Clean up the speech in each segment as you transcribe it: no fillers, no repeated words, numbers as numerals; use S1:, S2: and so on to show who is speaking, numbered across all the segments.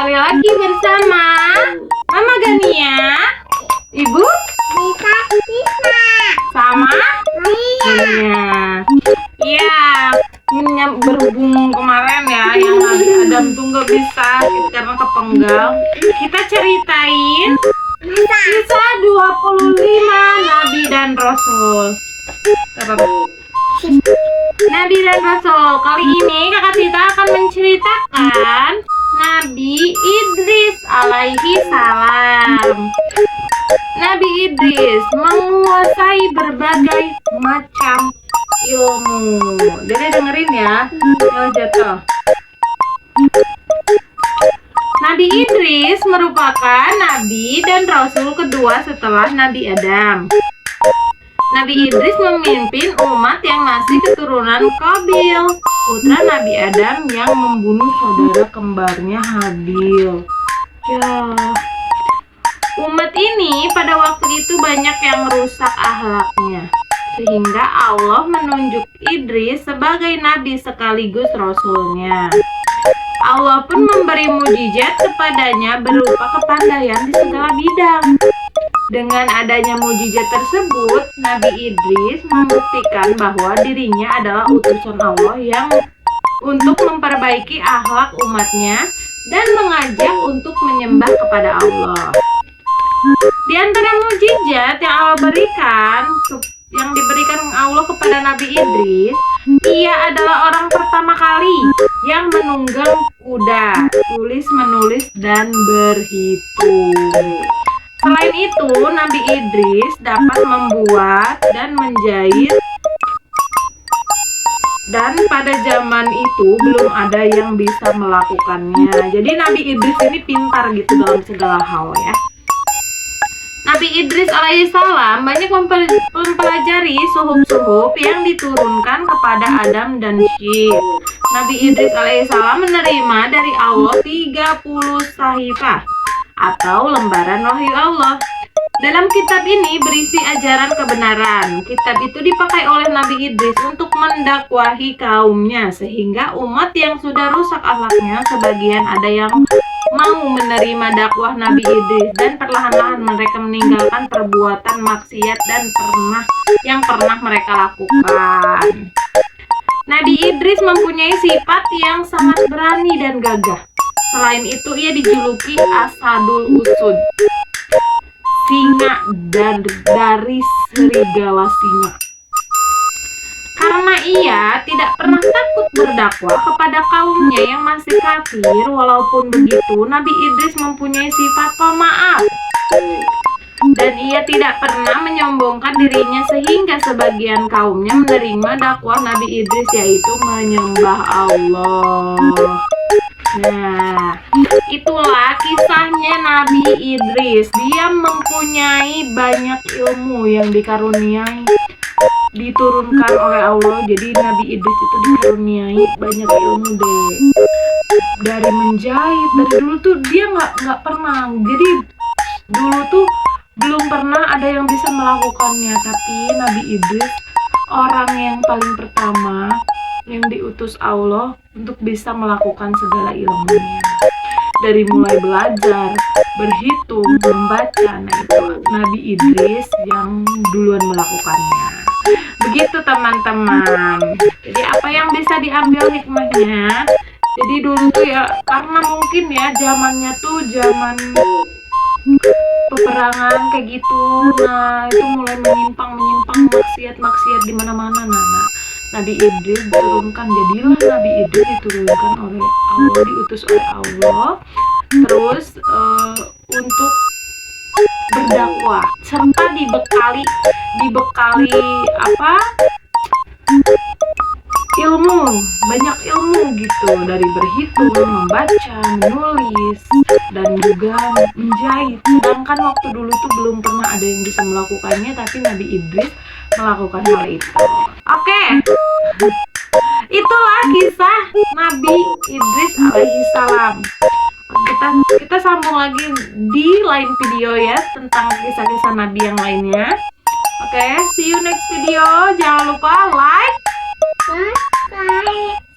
S1: kembali lagi bersama Mama Gania, Ibu sama Gania. Iya, berhubung kemarin ya yang Nabi Adam tuh nggak bisa karena kepenggal. Kita ceritain kisah 25 Nabi dan Rasul. Nabi dan Rasul. Kali ini kakak Tita akan menceritakan Nabi Idris alaihi salam. Nabi Idris menguasai berbagai macam ilmu. Jadi dengerin ya, jatuh. Nabi Idris merupakan Nabi dan Rasul kedua setelah Nabi Adam. Nabi Idris memimpin umat yang masih keturunan Qabil, putra Nabi Adam yang membunuh saudara kembarnya Habil. Ya, umat ini pada waktu itu banyak yang rusak akhlaknya, sehingga Allah menunjuk Idris sebagai nabi sekaligus rasulnya. Allah pun memberi mujizat kepadanya berupa kepandaian di segala bidang. Dengan adanya mujizat tersebut, Nabi Idris membuktikan bahwa dirinya adalah utusan Allah yang untuk memperbaiki akhlak umatnya dan mengajak untuk menyembah kepada Allah. Di antara mujizat yang Allah berikan, yang diberikan Allah kepada Nabi Idris, ia adalah orang pertama kali yang menunggang kuda, tulis menulis dan berhitung. Selain itu, Nabi Idris dapat membuat dan menjahit, dan pada zaman itu belum ada yang bisa melakukannya. Jadi Nabi Idris ini pintar gitu dalam segala hal ya. Nabi Idris alaihissalam banyak mempelajari suhuf-suhuf yang diturunkan kepada Adam dan Syed. Nabi Idris alaihissalam menerima dari Allah 30 sahifah atau lembaran wahyu Allah. Dalam kitab ini berisi ajaran kebenaran. Kitab itu dipakai oleh Nabi Idris untuk mendakwahi kaumnya, sehingga umat yang sudah rusak akhlaknya sebagian ada yang mau menerima dakwah Nabi Idris, dan perlahan-lahan mereka meninggalkan perbuatan maksiat dan yang pernah mereka lakukan. Nabi Idris mempunyai sifat yang sangat berani dan gagah. Selain itu, ia dijuluki Asadul Usud, singa dari serigala singa. Karena ia tidak pernah takut berdakwah kepada kaumnya yang masih kafir. Walaupun begitu, Nabi Idris mempunyai sifat pemaaf, dan ia tidak pernah menyombongkan dirinya sehingga sebagian kaumnya menerima dakwah Nabi Idris, yaitu menyembah Allah. Nah, itulah kisahnya Nabi Idris. Dia mempunyai banyak ilmu yang diturunkan oleh Allah. Jadi Nabi Idris itu dikaruniai banyak ilmu deh. Dari menjahit, dari dulu tuh dia nggak pernah. Jadi dulu tuh belum pernah ada yang bisa melakukannya. Tapi Nabi Idris orang yang paling pertama yang diutus Allah untuk bisa melakukan segala ilmunya. Dari mulai belajar, berhitung, membaca, nah itu Nabi Idris yang duluan melakukannya. Begitu teman-teman. Jadi apa yang bisa diambil hikmahnya? Jadi dulu tuh ya, karena mungkin ya zamannya tuh zaman peperangan kayak gitu. Nah, itu mulai menyimpang maksiat di mana-mana. Nah, Nabi Idris diturunkan, jadilah Nabi Idris diturunkan oleh Allah, diutus oleh Allah, terus untuk berdakwah serta dibekali apa? Banyak ilmu gitu, dari berhitung, membaca, menulis, dan juga menjahit. Sedangkan waktu dulu tuh belum pernah ada yang bisa melakukannya, tapi Nabi Idris melakukan hal itu. Oke, itulah kisah Nabi Idris alaihissalam. Kita sambung lagi di lain video ya, tentang kisah-kisah Nabi yang lainnya. Oke, see you next video. Jangan lupa like,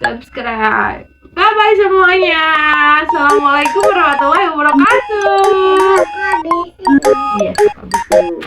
S1: subscribe. Bye bye semuanya. Assalamualaikum warahmatullahi wabarakatuh. Iya, habis dulu.